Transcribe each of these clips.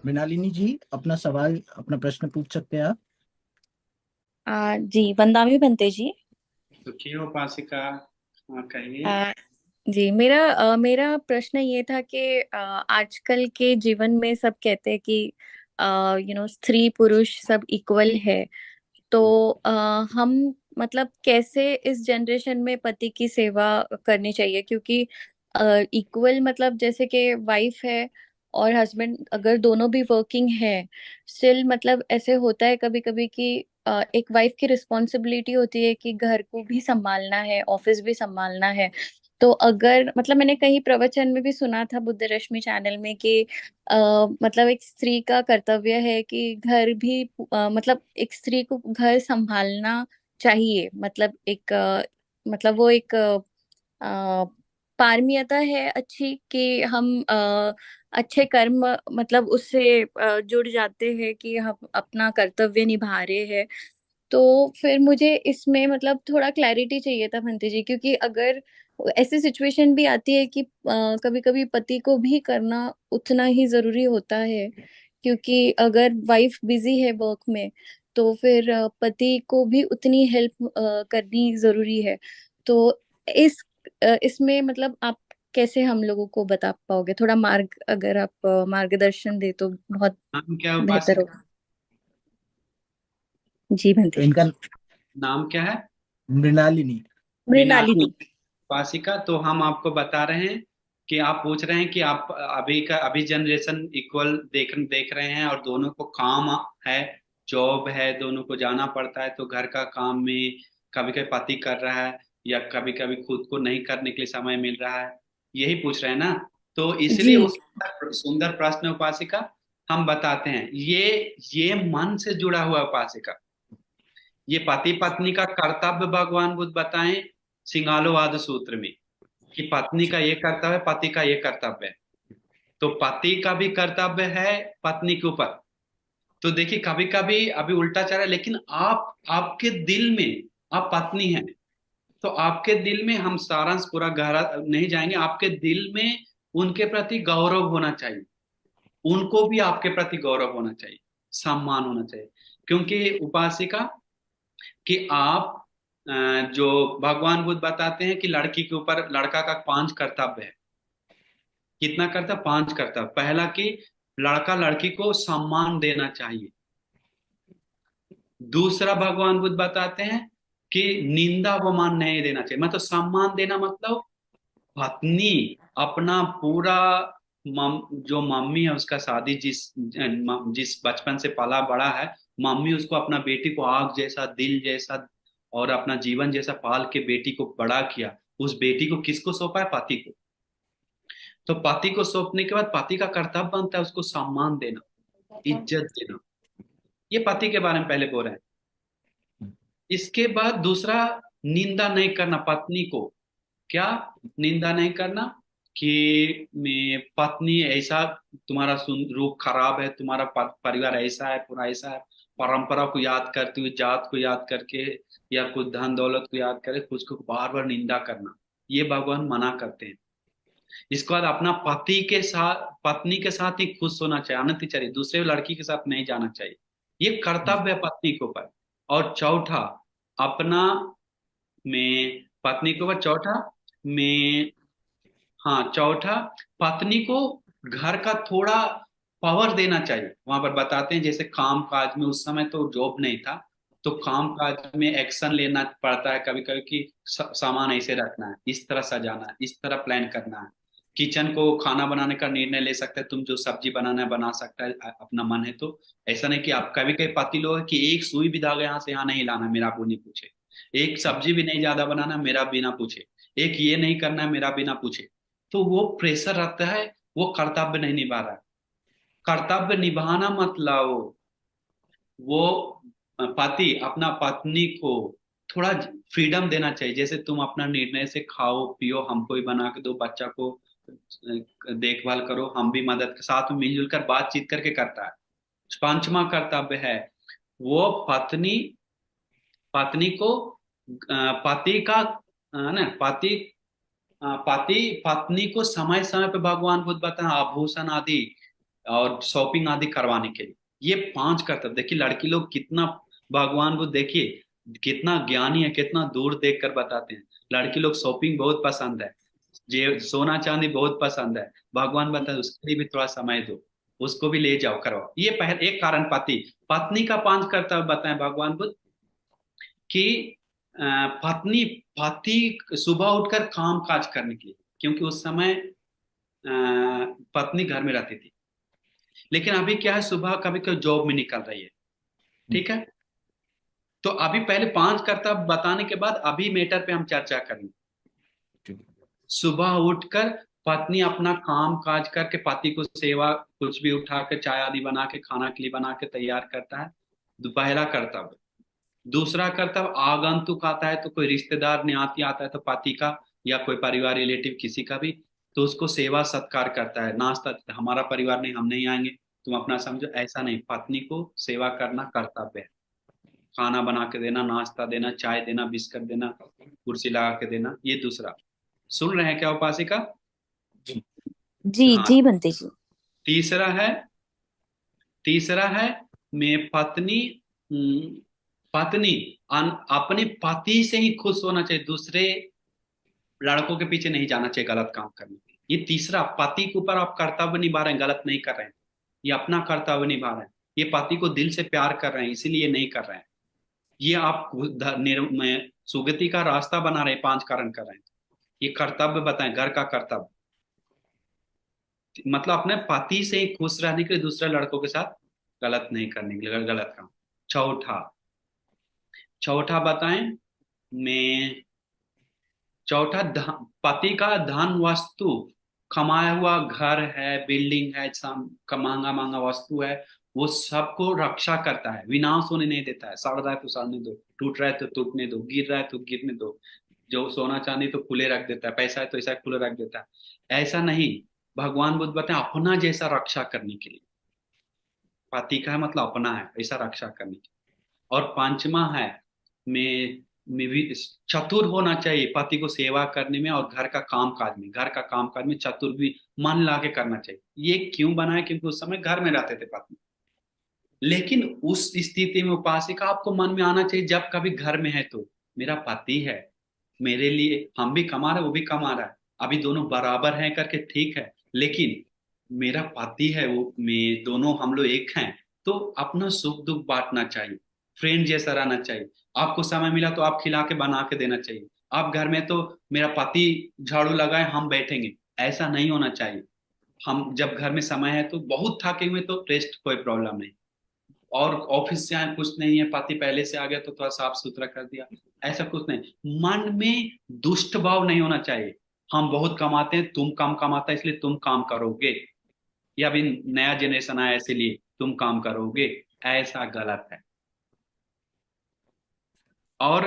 मृणालिनी जी, अपना सवाल, अपना प्रश्न पूछ सकते हैं आप। जी, वंदामी बनते जी। तो क्यों उपासिका? हाँ, कहिए। आ, जी, मेरा प्रश्न ये था कि आजकल के जीवन में सब कहते हैं कि स्त्री पुरुष सब इक्वल है। तो हम मतलब कैसे इस जनरेशन में पति की सेवा करनी चाहिए, क्योंकि इक्वल मतलब जैसे कि वाइफ है और हस्बैंड अगर दोनों भी वर्किंग है, स्टिल मतलब ऐसे होता है कभी कभी कि एक वाइफ की रिस्पॉन्सिबिलिटी होती है कि घर को भी संभालना है, ऑफिस भी संभालना है। तो अगर मतलब मैंने कहीं प्रवचन में भी सुना था बुद्ध रश्मि चैनल में कि मतलब एक स्त्री का कर्तव्य है कि घर भी मतलब एक स्त्री को घर संभालना चाहिए। मतलब एक मतलब वो एक पारमियता है अच्छी कि हम अच्छे कर्म मतलब उससे जुड़ जाते हैं कि हम अपना कर्तव्य निभा रहे हैं। तो फिर मुझे इसमें मतलब थोड़ा क्लैरिटी चाहिए था भंती जी, क्योंकि अगर ऐसी सिचुएशन भी आती है कि कभी कभी पति को भी करना उतना ही जरूरी होता है, क्योंकि अगर वाइफ बिजी है वर्क में तो फिर पति को भी उतनी हेल्प करनी जरूरी है। तो इस इसमें मतलब आप कैसे हम लोगों को बता पाओगे? थोड़ा मार्ग अगर आप मार्गदर्शन दे तो बहुत नाम क्या है बेहतर उपासिका? होगा। जी भंती जी। इनका नाम क्या है? मृणालिनी। मीनाली। मृणालिनी। उपासिका, तो हम आपको बता रहे हैं कि आप पूछ रहे हैं कि आप अभी जनरेशन इक्वल देख देख रहे हैं और दोनों को काम है, जॉब है, दोनों को जाना पड़ता है, तो घर का काम में कभी कभी पति कर रहा है या कभी कभी खुद को नहीं करने के लिए समय मिल रहा है। यही पूछ रहे हैं ना? तो इसलिए वो जी। सुंदर सुंदर प्रश्न है उपासिका। हम बताते हैं, ये मन से जुड़ा हुआ है उपासिका। ये पति पत्नी का कर्तव्य भगवान बुद्ध बताएं सिंगालोवाद सूत्र में, कि पत्नी का ये कर्तव्य है, पति का ये कर्तव्य है। तो पति का भी कर्तव्य है पत्नी के ऊपर। तो देखिए, कभी कभी अभी उल्टा चल रहा है, लेकिन आप आपके दिल में आप पत्नी हैं, तो आपके दिल में, हम सारांश पूरा गहरा नहीं जाएंगे, आपके दिल में उनके प्रति गौरव होना चाहिए। उनको भी आपके प्रति गौरव होना चाहिए, सम्मान होना चाहिए। क्योंकि उपासिका, कि आप जो भगवान बुद्ध बताते हैं कि लड़की के ऊपर लड़का का 5 कर्तव्य है। कितना कर्तव्य? 5 कर्तव्य। पहला कि लड़का लड़की को सम्मान देना चाहिए। दूसरा, भगवान बुद्ध बताते हैं कि निंदा व मान नहीं देना चाहिए। मतलब सम्मान देना मतलब पत्नी अपना पूरा जो मम्मी है उसका शादी जिस बचपन से पाला बड़ा है, मम्मी उसको अपना बेटी को आग जैसा, दिल जैसा और अपना जीवन जैसा पाल के बेटी को बड़ा किया। उस बेटी को किसको सौंपा है? पति को। तो पति को सौंपने के बाद पति का कर्तव्य बनता है उसको सम्मान देना, इज्जत देना। ये पति के बारे में पहले बोल रहे हैं। इसके बाद दूसरा, निंदा नहीं करना पत्नी को। क्या? निंदा नहीं करना कि मैं पत्नी ऐसा, तुम्हारा रूप खराब है, तुम्हारा परिवार ऐसा है, पूरा ऐसा है, परंपरा को याद करते हुए, जात को याद करके या कुछ धन दौलत को याद करके कुछ को बार बार निंदा करना, ये भगवान मना करते हैं। इसके बाद अपना पति के साथ, पत्नी के साथ ही खुश होना चाहिए, आनंद चाहिए, दूसरे लड़की के साथ नहीं जाना चाहिए। ये कर्तव्य है पत्नी के ऊपर। और चौथा, अपना में पत्नी के ऊपर, चौथा में, हाँ चौथा, पत्नी को घर का थोड़ा पावर देना चाहिए। वहां पर बताते हैं जैसे काम काज में, उस समय तो जॉब नहीं था, तो काम काज में एक्शन लेना पड़ता है कभी कभी कि सामान ऐसे रखना है, इस तरह सजाना है, इस तरह प्लान करना है। किचन को खाना बनाने का निर्णय ले सकते हैं, तुम जो सब्जी बनाना है बना सकता है, अपना मन है तो। ऐसा नहीं कि आप कभी कभी पति लोग हैं कि एक सुई भी धागा यहाँ से यहाँ नहीं लाना मेरा को नहीं पूछे, एक सब्जी भी नहीं ज्यादा बनाना मेरा बिना पूछे, एक ये नहीं करना है मेरा बिना पूछे। तो वो प्रेशर रहता है, वो कर्तव्य नहीं निभा रहा है। कर्तव्य निभाना मतलब वो पति अपना पत्नी को थोड़ा फ्रीडम देना चाहिए। जैसे तुम अपना निर्णय से खाओ पियो, हमको ही बना के दो, बच्चा को देखभाल करो, हम भी मदद के साथ में मिलजुल कर बातचीत करके करता है। पांचवा कर्तव्य है वो पत्नी, पत्नी को पति का ना पति, पति पत्नी को समय समय पे भगवान बुद्ध बताए आभूषण आदि और शॉपिंग आदि करवाने के लिए। ये 5 कर्तव्य देखिए, लड़की लोग कितना, भगवान को देखिए कितना ज्ञानी है, कितना दूर देख कर बताते हैं। लड़की लोग शॉपिंग बहुत पसंद है, जे सोना चांदी बहुत पसंद है, भगवान बताए उसके लिए भी थोड़ा समय दो, उसको भी ले जाओ करवाओ। ये पहले एक कारण। पत्नी का 5 कर्तव्य बताएं भगवान बुद्ध कि अ, पत्नी पति सुबह उठकर काम काज करने के लिए, क्योंकि उस समय पत्नी घर में रहती थी। लेकिन अभी क्या है, सुबह कभी कभी जॉब में निकल रही है, ठीक है। तो अभी पहले 5 कर्तव्य बताने के बाद अभी मैटर पे हम चर्चा करेंगे। ठीक है। सुबह उठकर पत्नी अपना काम काज करके पति को सेवा, कुछ भी उठा के चाय आदि बना के खाना के लिए बना के तैयार करता है, पहला कर्तव्य। दूसरा कर्तव्य, आगंतुक आता है तो कोई रिश्तेदार न्याती आता है तो पति का या कोई परिवार रिलेटिव किसी का भी, तो उसको सेवा सत्कार करता है, नाश्ता देता है। हमारा परिवार नहीं, हम नहीं आएंगे, तुम अपना समझो, ऐसा नहीं। पत्नी को सेवा करना कर्तव्य है। खाना बना के देना, नाश्ता देना, चाय देना, बिस्किट देना, कुर्सी लगा के देना। ये दूसरा। सुन रहे हैं क्या उपासिका? जी। जी हाँ। जी बनते जी। तीसरा है, तीसरा है मैं पत्नी, पत्नी अपने पति से ही खुश होना चाहिए, दूसरे लड़कों के पीछे नहीं जाना चाहिए गलत काम करने के लिए। ये तीसरा, पति के ऊपर आप कर्तव्य निभा रहे हैं, गलत नहीं कर रहे हैं, ये अपना कर्तव्य निभा रहे हैं। ये पति को दिल से प्यार कर रहे हैं, इसीलिए नहीं कर रहे हैं। ये आप सुगति का रास्ता बना रहे हैं, 5 कारण कर रहे हैं। ये कर्तव्य बताएं, घर का कर्तव्य, मतलब अपने पति से ही खुश रहने के लिए, दूसरे लड़कों के साथ गलत नहीं करने के लिए, गलत काम। चौथा, चौथा बताएं मैं, चौथा पति का धन वस्तु, कमाया हुआ घर है, बिल्डिंग है, का महंगा महंगा वस्तु है, वो सबको रक्षा करता है, विनाश होने नहीं देता है। सड़ रहा है तो सड़ने दो, टूट रहा है तो टूटने दो, गिर रहा है तो गिरने दो। जो सोना चांदी तो खुले रख देता है, पैसा है तो ऐसा खुले रख देता है, ऐसा नहीं। भगवान बुद्ध बताए अपना जैसा रक्षा करने के लिए, पति का है मतलब अपना है, ऐसा रक्षा करने के लिए। और पांचवा है में भी चतुर होना चाहिए, पति को सेवा करने में और घर का काम काज में, घर का काम काज में चतुर भी मन ला के करना चाहिए। ये क्यों बना है? क्योंकि उस समय घर में रहते थे पत्नी। लेकिन उस स्थिति में उपासिका आपको मन में आना चाहिए, जब कभी घर में है तो मेरा पति है, मेरे लिए हम भी कमा रहे वो भी कमा रहा है, अभी दोनों बराबर हैं करके ठीक है, लेकिन मेरा पति है, वो मैं दोनों हम लोग एक हैं। तो अपना सुख दुख बांटना चाहिए, फ्रेंड जैसा रहना चाहिए। आपको समय मिला तो आप खिला के बना के देना चाहिए। आप घर में तो मेरा पति झाड़ू लगाए हम बैठेंगे, ऐसा नहीं होना चाहिए। हम जब घर में समय है तो बहुत थके हुए तो रेस्ट, कोई प्रॉब्लम नहीं। और ऑफिस से आए कुछ नहीं है, पति पहले से आ गया तो थोड़ा साफ सुथरा कर दिया, ऐसा कुछ नहीं। मन में दुष्ट भाव नहीं होना चाहिए, हम बहुत कमाते हैं, तुम कम कमाता है इसलिए तुम काम करोगे, या अभी नया जनरेशन आया इसीलिए तुम काम करोगे, ऐसा गलत है। और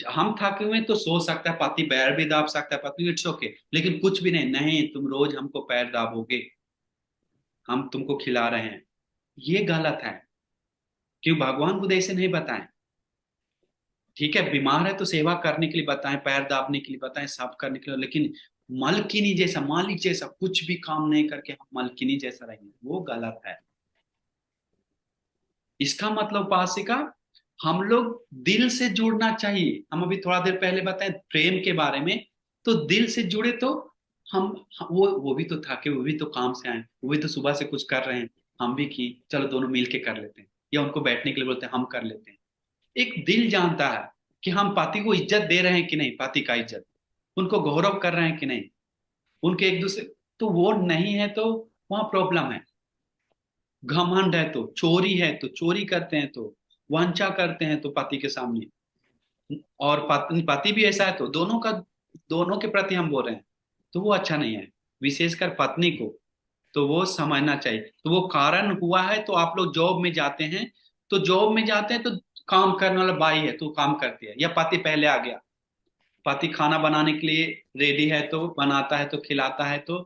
हम थके हुए तो सो सकता है, पति पैर भी दाब सकता है, पति इट्स ओके, लेकिन कुछ भी नहीं, नहीं तुम रोज हमको पैर दाबोगे, हम तुमको खिला रहे हैं, ये गलत है। क्यों भगवान बुद्ध ऐसे नहीं बताएं? ठीक है, बीमार है तो सेवा करने के लिए बताएं, पैर दाबने के लिए बताएं, सब करने के लिए, लेकिन मलकिनी जैसा, मालिक जैसा कुछ भी काम नहीं करके हम मलकिनी जैसा रहेंगे, वो गलत है। इसका मतलब उपासिका, हम लोग दिल से जुड़ना चाहिए। हम अभी थोड़ा देर पहले बताए प्रेम के बारे में, तो दिल से जुड़े तो हम, वो भी तो थके, वो भी तो काम से आए, वो भी तो सुबह से कुछ कर रहे हैं, हम भी की, चलो दोनों मिल के कर लेते हैं, या उनको बैठने के लिए बोलते हैं हम कर लेते हैं। एक दिल जानता है कि हम पति को इज्जत दे रहे हैं कि नहीं, पति का इज्जत, उनको गौरव कर रहे हैं कि नहीं, उनके एक दूसरे, तो वो नहीं है तो वहां प्रॉब्लम है। घमंड है तो, चोरी है तो, चोरी करते हैं तो, वांछा करते हैं तो पति के सामने, और पत्नी पति भी ऐसा है तो दोनों का, दोनों के प्रति हम बोल रहे हैं, तो वो अच्छा नहीं है। विशेषकर पत्नी को तो वो समझना चाहिए। तो वो कारण हुआ है, तो आप लोग जॉब में जाते हैं, तो जॉब में जाते हैं तो काम करने वाला बाई है तो काम करती है, या पति पहले आ गया, पति खाना बनाने के लिए रेडी है तो बनाता है तो खिलाता है, तो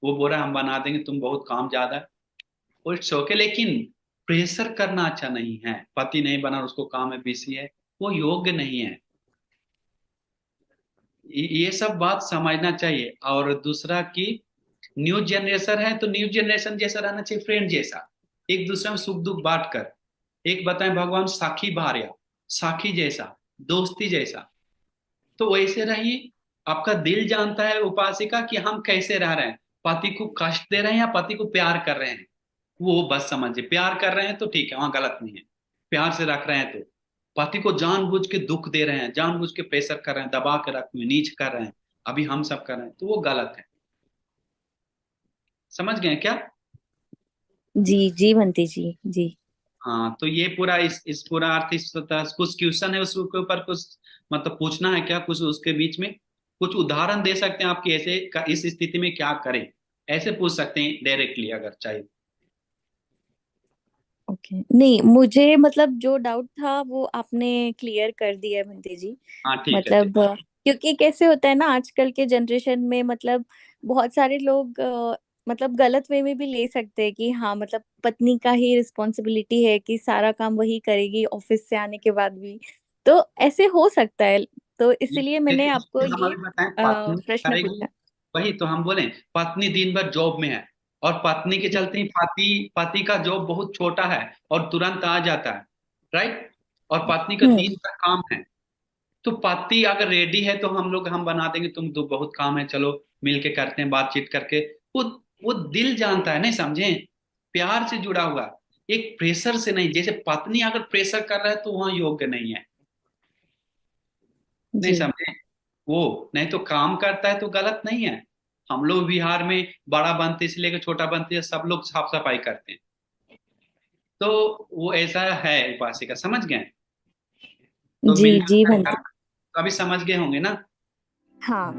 वो बोल रहा है हम बना देंगे, तुम बहुत काम ज्यादा है, वो इट्स ओके। लेकिन प्रेशर करना अच्छा नहीं है, पति नहीं बना उसको काम है, बिजी है, वो योग्य नहीं है। ये सब बात समझना चाहिए। और दूसरा कि न्यू जनरेशन है तो न्यू जनरेशन जैसा रहना चाहिए, फ्रेंड जैसा, एक दूसरे में सुख दुख बांट कर। एक बताएं भगवान साखी भार्या, साखी जैसा, दोस्ती जैसा, तो वैसे रहिए। आपका दिल जानता है उपासिका कि हम कैसे रह रहे हैं, पति को कष्ट दे रहे हैं या पति को प्यार कर रहे हैं, वो बस समझिए। प्यार कर रहे हैं तो ठीक है, वहां गलत नहीं है, प्यार से रख रहे हैं तो। पति को जानबूझ के दुख दे रहे हैं, जानबूझ के प्रेशर कर रहे हैं, दबा के रख में नीच कर रहे हैं, अभी हम सब कर रहे हैं, तो वो गलत है। समझ गए क्या? जी जी बंटी जी। जी हाँ, तो ये पूरा इस पूरा अर्थ इस कुछ क्वेश्चन है उसके ऊपर, कुछ मतलब पूछना है क्या, कुछ उसके बीच में कुछ उदाहरण दे सकते हैं आपकी ऐसे इस स्थिति में क्या करें, ऐसे पूछ सकते हैं डायरेक्टली अगर चाहिए। ओके, नहीं मुझे मतलब जो डाउट था वो आपने क्लियर कर दिया है बंटी जी। हाँ ठीक है, ठीक। मतलब क्योंकि कैसे होता है ना आजकल के जनरेशन में, मतलब बहुत सारे लोग मतलब गलत वे में भी ले सकते हैं कि हाँ मतलब पत्नी का ही रिस्पॉन्सिबिलिटी है कि सारा काम वही करेगी ऑफिस से आने के बाद भी, तो ऐसे हो सकता है। तो इसलिए मैंने देखिए आपको हम ये अभी बताएं, पत्नी प्रश्न करेगी, पूछा। वही तो हम बोले, पत्नी दिन भर जॉब में है, और पत्नी के जी चलते ही पति पति का जॉब बहुत छोटा है और तुरंत आ जाता है, राइट, और पत्नी का हम्म। दिन का काम है। तो पति अगर रेडी है तो हम बना देंगे, तुम तो बहुत काम है, चलो मिल के करते हैं बातचीत करके। वो वो दिल जानता है, नहीं समझे, प्यार से जुड़ा हुआ, एक प्रेशर से नहीं। जैसे पत्नी अगर प्रेशर कर रहा है तो वहां योग्य नहीं है, नहीं जी समझे। वो नहीं तो काम करता है तो गलत नहीं है। हम लोग बिहार में बड़ा बनते से लेकर छोटा बनते सब लोग साफ सफाई करते हैं, तो वो ऐसा है उपासिका, समझ गए? तो जी मिलकर जी करना, बंटी। तो अभी समझ गए होंगे ना। हाँ